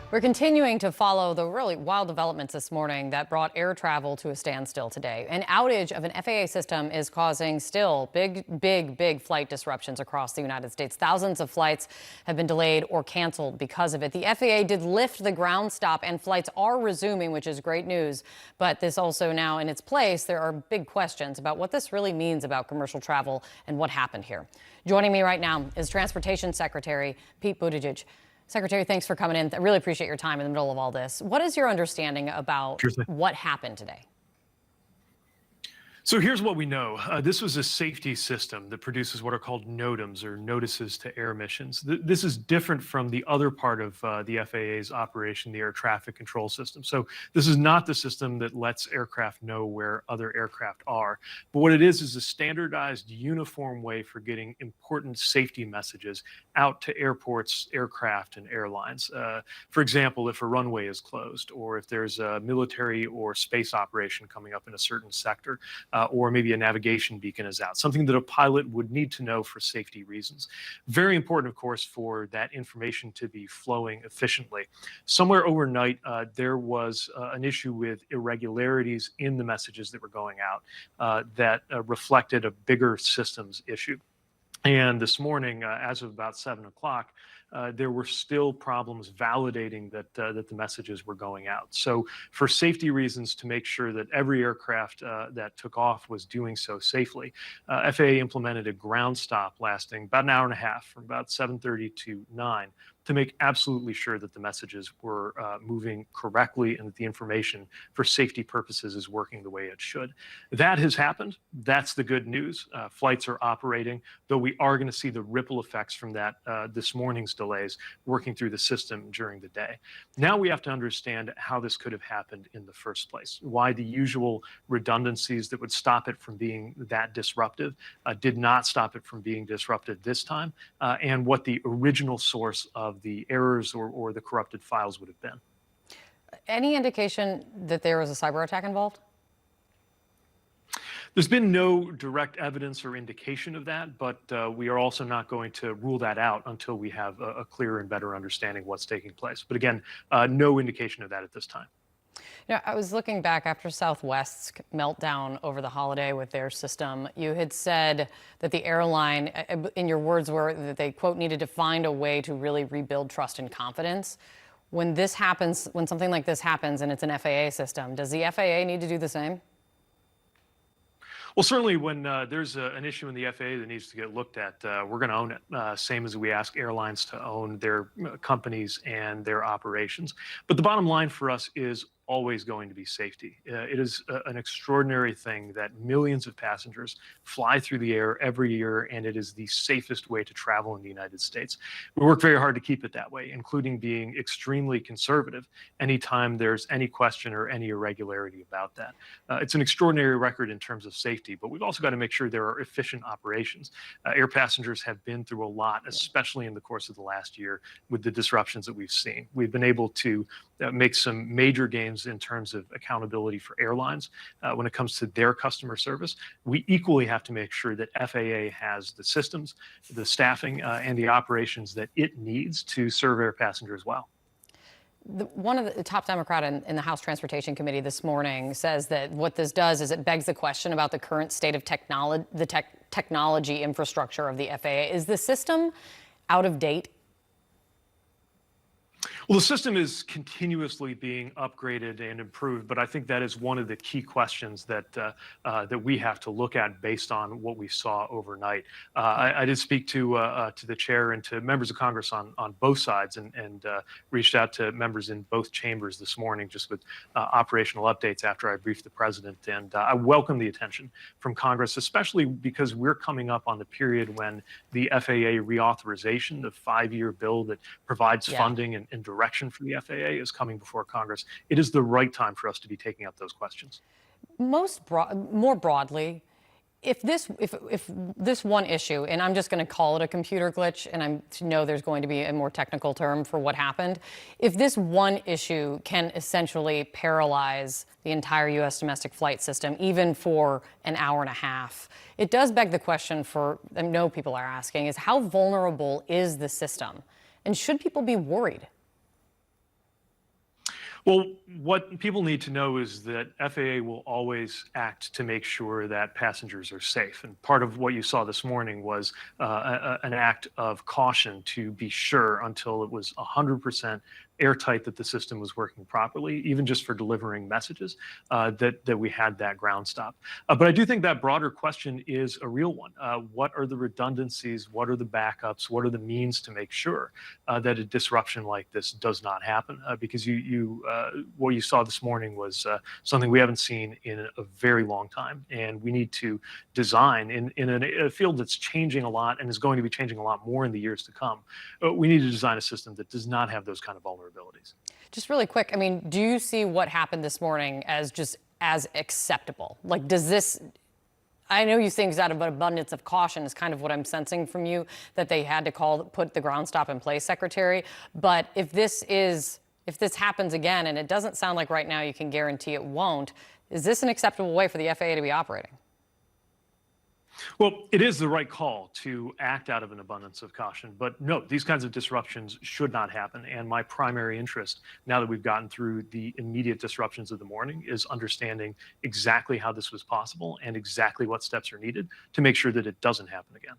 We're continuing to follow the really wild developments this morning that brought air travel to a standstill today. An outage of an FAA system is causing still big flight disruptions across the United States. Thousands of flights have been delayed or canceled because of it. The FAA did lift the ground stop and flights are resuming, which is great news. But this also now in its place, there are big questions about what this really means about commercial travel and what happened here. Joining me right now is Transportation Secretary Pete Buttigieg. Secretary, thanks for coming in. I really appreciate your time in the middle of all this. What is your understanding about what happened today? So here's what we know. This was a safety system that produces what are called NOTAMs, or notices to air missions. This is different from the other part of the FAA's operation, the air traffic control system. So this is not the system that lets aircraft know where other aircraft are. But what it is a standardized, uniform way for getting important safety messages out to airports, aircraft, and airlines. For example, if a runway is closed, or if there's a military or space operation coming up in a certain sector, or maybe a navigation beacon is out, something that a pilot would need to know for safety reasons. Very important, of course, for that information to be flowing efficiently. Somewhere overnight, there was an issue with irregularities in the messages that were going out that reflected a bigger systems issue. And this morning, as of about 7 o'clock, there were still problems validating that the messages were going out. So for safety reasons, to make sure that every aircraft that took off was doing so safely, FAA implemented a ground stop lasting about an hour and a half, from about 7:30 to 9, to make absolutely sure that the messages were moving correctly and that the information for safety purposes is working the way it should. That has happened. That's the good news. Flights are operating, though we are going to see the ripple effects from that this morning's delays working through the system during the day. Now we have to understand how this could have happened in the first place, why the usual redundancies that would stop it from being that disruptive did not stop it from being disrupted this time, and what the original source of the errors or the corrupted files would have been. Any indication that there was a cyber attack involved? There's been no direct evidence or indication of that, but we are also not going to rule that out until we have a clearer and better understanding of what's taking place. But again, no indication of that at this time. I was looking back after Southwest's meltdown over the holiday with their system. You had said that the airline, in your words, were that they, quote, needed to find a way to really rebuild trust and confidence. When this happens, when something like this happens and it's an FAA system, does the FAA need to do the same? Well, certainly when there's an issue in the FAA that needs to get looked at, we're going to own it, same as we ask airlines to own their companies and their operations. But the bottom line for us is always going to be safety. It is an extraordinary thing that millions of passengers fly through the air every year, and it is the safest way to travel in the United States. We work very hard to keep it that way, including being extremely conservative anytime there's any question or any irregularity about that. It's an extraordinary record in terms of safety, but we've also got to make sure there are efficient operations. Air passengers have been through a lot, especially in the course of the last year with the disruptions that we've seen. We've been able to make some major gains in terms of accountability for airlines when it comes to their customer service. We equally have to make sure that FAA has the systems, the staffing, and the operations that it needs to serve air passengers well. One of the top Democrat in the House Transportation Committee this morning says that what this does is it begs the question about the current state of technology infrastructure of the FAA. Is the system out of date? Well, the system is continuously being upgraded and improved, but I think that is one of the key questions that that we have to look at based on what we saw overnight. I did speak to the chair and to members of Congress on both sides, and reached out to members in both chambers this morning just with operational updates after I briefed the president. And I welcome the attention from Congress, especially because we're coming up on the period when the FAA reauthorization, the 5-year bill that provides funding and direction for the FAA, is coming before Congress. It is the right time for us to be taking up those questions. More broadly, if this one issue, and I'm just going to call it a computer glitch, and I know there's going to be a more technical term for what happened, if this one issue can essentially paralyze the entire U.S. domestic flight system, even for an hour and a half, it does beg the question I know people are asking, is how vulnerable is the system? And should people be worried? Well, what people need to know is that FAA will always act to make sure that passengers are safe. And part of what you saw this morning was an act of caution to be sure until it was 100% airtight that the system was working properly, even just for delivering messages, that we had that ground stop. But I do think that broader question is a real one. What are the redundancies? What are the backups? What are the means to make sure that a disruption like this does not happen? Because what you saw this morning was something we haven't seen in a very long time, and we need to design in a field that's changing a lot and is going to be changing a lot more in the years to come. We need to design a system that does not have those kind of vulnerabilities. Just really quick, I mean, do you see what happened this morning as just as acceptable? Like, does this, I know you think it's out of an abundance of caution is kind of what I'm sensing from you, that they had to put the ground stop in place, Secretary. But if this happens again, and it doesn't sound like right now you can guarantee it won't, is this an acceptable way for the FAA to be operating? Well, it is the right call to act out of an abundance of caution. But no, these kinds of disruptions should not happen. And my primary interest, now that we've gotten through the immediate disruptions of the morning, is understanding exactly how this was possible and exactly what steps are needed to make sure that it doesn't happen again.